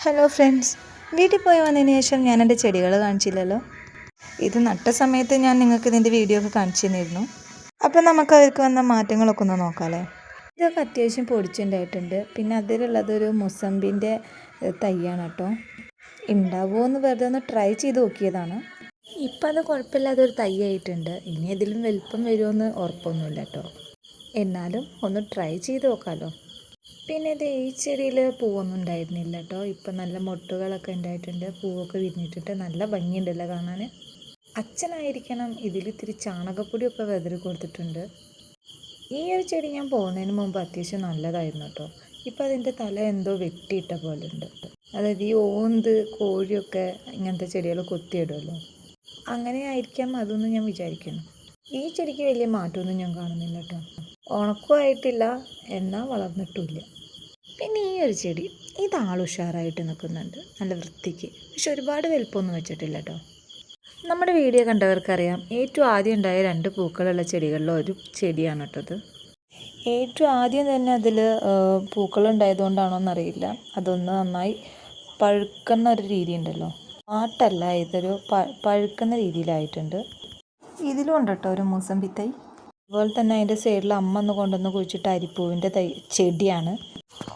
Hello friends, വീട്ടിൽ പോയി വന്നതിന് ശേഷം ഞാൻ എൻ്റെ ചെടികൾ കാണിച്ചില്ലല്ലോ. ഇത് നട്ട സമയത്ത് ഞാൻ നിങ്ങൾക്ക് ഇതിൻ്റെ വീഡിയോ ഒക്കെ കാണിച്ചു തന്നിരുന്നു. അപ്പോൾ നമുക്ക് അവർക്ക് വന്ന മാറ്റങ്ങളൊക്കെ ഒന്ന് നോക്കാമല്ലേ. ഇതൊക്കെ അത്യാവശ്യം പൊടിച്ചുണ്ടായിട്ടുണ്ട്. പിന്നെ അതിലുള്ളതൊരു മുസമ്പിൻ്റെ തൈയാണ് കേട്ടോ. ഉണ്ടാവുമോ എന്ന് വെറുതെ ഒന്ന് ട്രൈ ചെയ്ത് നോക്കിയതാണ്. ഇപ്പം അത് കുഴപ്പമില്ലാതൊരു തൈ ആയിട്ടുണ്ട്. ഇനി അതിലും വലിപ്പം വരുമോയെന്ന് ഉറപ്പൊന്നുമില്ല കേട്ടോ. എന്നാലും ഒന്ന് ട്രൈ ചെയ്ത് നോക്കാമല്ലോ. പിന്നെ ഇത് ഈ ചെടിയിൽ പൂവൊന്നും ഉണ്ടായിരുന്നില്ല കേട്ടോ. ഇപ്പം നല്ല മൊട്ടുകളൊക്കെ ഉണ്ടായിട്ടുണ്ട്, പൂവൊക്കെ വിരിഞ്ഞിട്ടിട്ട് നല്ല ഭംഗിയുണ്ടല്ലോ കാണാൻ. അച്ഛനായിരിക്കണം ഇതിലിത്തിരി ചാണകപ്പൊടിയൊക്കെ വെതറി കൊടുത്തിട്ടുണ്ട്. ഈ ഒരു ചെടി ഞാൻ പോകുന്നതിന് മുമ്പ് അത്യാവശ്യം നല്ലതായിരുന്നു കേട്ടോ. ഇപ്പം അതിൻ്റെ തല എന്തോ വെട്ടിയിട്ട പോലെ ഉണ്ട്. അതായത് ഈ ഓന്ത് കോഴിയൊക്കെ ഇങ്ങനത്തെ ചെടികൾ കൊത്തിയിടുമല്ലോ, അങ്ങനെ ആയിരിക്കാം അതൊന്നും ഞാൻ വിചാരിക്കുന്നു. ഈ ചെടിക്ക് വലിയ മാറ്റമൊന്നും ഞാൻ കാണുന്നില്ല കേട്ടോ. ഉണക്കമായിട്ടില്ല, എന്നാൽ വളർന്നിട്ടുമില്ല. പിന്നെ ഈ ഒരു ചെടി ഇത് ഉഷാറായിട്ട് നിൽക്കുന്നുണ്ട്, നല്ല വൃത്തിക്ക്. പക്ഷെ ഒരുപാട് വലുപ്പമൊന്നും വെച്ചിട്ടില്ല കേട്ടോ. നമ്മുടെ വീഡിയോ കണ്ടവർക്കറിയാം, ഏറ്റവും ആദ്യം ഉണ്ടായ 2 പൂക്കളുള്ള ചെടികളിൽ ഒരു ചെടിയാണ് കേട്ടത്. ഏറ്റവും ആദ്യം തന്നെ അതിൽ പൂക്കളുണ്ടായതുകൊണ്ടാണോ എന്നറിയില്ല, അതൊന്ന് നന്നായി പഴുക്കുന്ന ഒരു രീതി ഉണ്ടല്ലോ, ആട്ടല്ല ഇതൊരു പഴുക്കുന്ന രീതിയിലായിട്ടുണ്ട്. ഇതിലും ഉണ്ട് കേട്ടോ ഒരു മൂസമ്പി തൈ. അതുപോലെ തന്നെ അതിൻ്റെ സൈഡിൽ അമ്മ ഒന്ന് കൊണ്ടുവന്ന് കുഴിച്ചിട്ട് അരിപ്പൂവിൻ്റെ തൈ ചെടിയാണ്.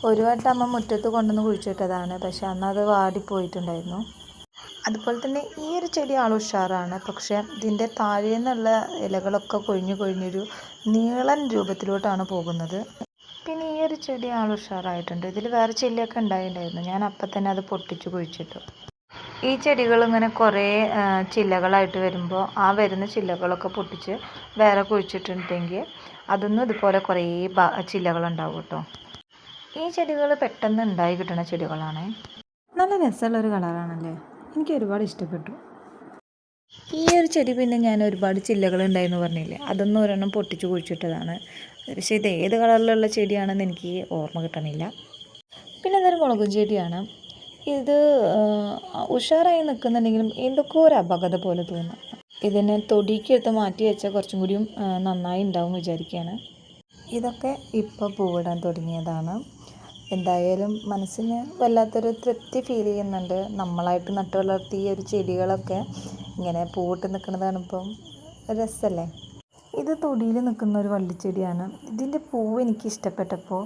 ഒരു വട്ടം അമ്മ മുറ്റത്ത് കൊണ്ടുവന്ന് കുഴിച്ചിട്ടതാണ്, പക്ഷെ അന്ന് അത് വാടിപ്പോയിട്ടുണ്ടായിരുന്നു. അതുപോലെ തന്നെ ഈ ഒരു ചെടി ഉഷാറാണ്, പക്ഷേ ഇതിൻ്റെ താഴെ നിന്നുള്ള ഇലകളൊക്കെ കൊഴിഞ്ഞൊരു നീളൻ രൂപത്തിലോട്ടാണ് പോകുന്നത്. പിന്നെ ഈ ഒരു ചെടി ഉഷാറായിട്ടുണ്ട്. ഇതിൽ വേറെ ചെല്ലിയൊക്കെ ഉണ്ടായിട്ടുണ്ടായിരുന്നു, ഞാൻ അപ്പം തന്നെ അത് പൊട്ടിച്ച് കുഴിച്ചിട്ടു. ഈ ചെടികൾ ഇങ്ങനെ കുറേ ചില്ലകളായിട്ട് വരുമ്പോൾ ആ വരുന്ന ചില്ലകളൊക്കെ പൊട്ടിച്ച് വേറെ കുഴിച്ചിട്ടുണ്ടെങ്കിൽ അതൊന്നും ഇതുപോലെ കുറേ ചില്ലകളുണ്ടാവും കേട്ടോ. ഈ ചെടികൾ പെട്ടെന്ന് ഉണ്ടായി കിട്ടുന്ന ചെടികളാണ്. നല്ല രസമുള്ളൊരു കളറാണല്ലേ, എനിക്ക് ഒരുപാട് ഇഷ്ടപ്പെട്ടു. ഈ ഒരു ചെടി പിന്നെ ഞാൻ ഒരുപാട് ചില്ലകളുണ്ടായെന്ന് പറഞ്ഞില്ലേ, അതൊന്നും ഒരെണ്ണം പൊട്ടിച്ച് കുഴിച്ചിട്ടതാണ്. പക്ഷേ ഇത് ഏത് കളറിലുള്ള ചെടിയാണെന്ന് എനിക്ക് ഓർമ്മ കിട്ടണില്ല. പിന്നെ അതൊരു മുളകും ചെടിയാണ്. ഇത് ഉഷാറായി നിൽക്കുന്നുണ്ടെങ്കിലും എന്തൊക്കെ ഒരു അപകട പോലെ തോന്നും. ഇതിനെ തൊടിക്കെടുത്ത് മാറ്റി വെച്ചാൽ കുറച്ചും കൂടിയും നന്നായി ഉണ്ടാവും വിചാരിക്കുകയാണ്. ഇതൊക്കെ ഇപ്പോൾ പൂവിടാൻ തുടങ്ങിയതാണ്. എന്തായാലും മനസ്സിന് വല്ലാത്തൊരു തൃപ്തി ഫീൽ ചെയ്യുന്നുണ്ട്. നമ്മളായിട്ട് നട്ടു വളർത്തിയ ഒരു ചെടികളൊക്കെ ഇങ്ങനെ പൂവിട്ട് നിൽക്കുന്നതാണ്. ഇപ്പം രസമല്ലേ. ഇത് തൊടിയിൽ നിൽക്കുന്ന ഒരു വള്ളിച്ചെടിയാണ്. ഇതിൻ്റെ പൂവ് എനിക്ക് ഇഷ്ടപ്പെട്ടപ്പോൾ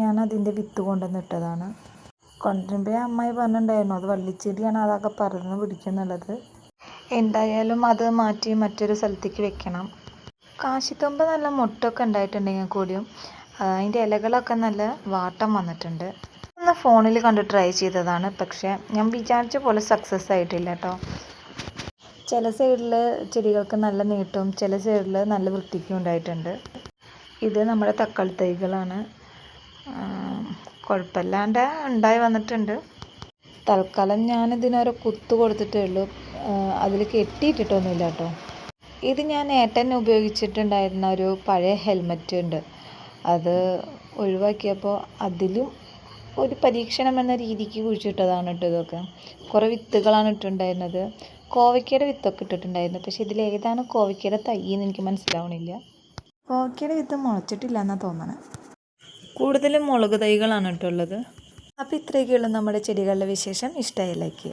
ഞാൻ അതിൻ്റെ വിത്ത് കൊണ്ടുവന്ന് ഇട്ടതാണ്. കൊണ്ടുവരുമ്പോൾ അമ്മായി പറഞ്ഞിട്ടുണ്ടായിരുന്നു അത് വള്ളിച്ചെടിയാണ്, അതൊക്കെ പടർന്ന് പിടിക്കുന്നുള്ളത്. എന്തായാലും അത് മാറ്റി മറ്റൊരു സ്ഥലത്തേക്ക് വെക്കണം. കാശിത്തുമ്പ് നല്ല മൊട്ടൊക്കെ ഉണ്ടായിട്ടുണ്ടെങ്കിൽ കൂടിയും അതിൻ്റെ ഇലകളൊക്കെ നല്ല വാട്ടം വന്നിട്ടുണ്ട്. ഒന്ന് ഫോണിൽ കണ്ട് ട്രൈ ചെയ്തതാണ്, പക്ഷേ ഞാൻ വിചാരിച്ച പോലെ സക്സസ് ആയിട്ടില്ല കേട്ടോ. ചില സൈഡിൽ ചെടികൾക്ക് നല്ല നീട്ടവും ചില സൈഡിൽ നല്ല വൃത്തിക്കും ഉണ്ടായിട്ടുണ്ട്. ഇത് നമ്മുടെ തക്കാളി തൈകളാണ്, കുഴപ്പമില്ലാണ്ട് ഉണ്ടായി വന്നിട്ടുണ്ട്. തൽക്കാലം ഞാനിതിനൊരു കുത്തു കൊടുത്തിട്ടേ ഉള്ളൂ, അതിൽ കെട്ടിയിട്ടിട്ടൊന്നുമില്ല കേട്ടോ. ഇത് ഞാൻ ഏട്ടൻ ഉപയോഗിച്ചിട്ടുണ്ടായിരുന്ന ഒരു പഴയ ഹെൽമറ്റ് ഉണ്ട്, അത് ഒഴിവാക്കിയപ്പോൾ അതിലും ഒരു പരീക്ഷണം എന്ന രീതിക്ക് കുഴിച്ചിട്ടതാണ് കേട്ടോ. ഇതൊക്കെ കുറേ വിത്തുകളാണ് ഇട്ടിട്ടുണ്ടായിരുന്നത്. കോവയ്ക്കയുടെ വിത്തൊക്കെ ഇട്ടിട്ടുണ്ടായിരുന്നു, പക്ഷേ ഇതിലേതാണ് കോവയ്ക്കയുടെ തൈ എന്ന് എനിക്ക് മനസ്സിലാവണില്ല. കോവയ്ക്കയുടെ വിത്ത് മുളച്ചിട്ടില്ല എന്നാണ് തോന്നണത്. കൂടുതലും മുളക് തൈകളാണ് കേട്ടോ ഉള്ളത്. അപ്പോൾ ഇത്രയൊക്കെയുള്ളൂ നമ്മുടെ ചെടികളുടെ വിശേഷം. ഇഷ്ടമായി ലൈക്ക് ചെയ്യുക.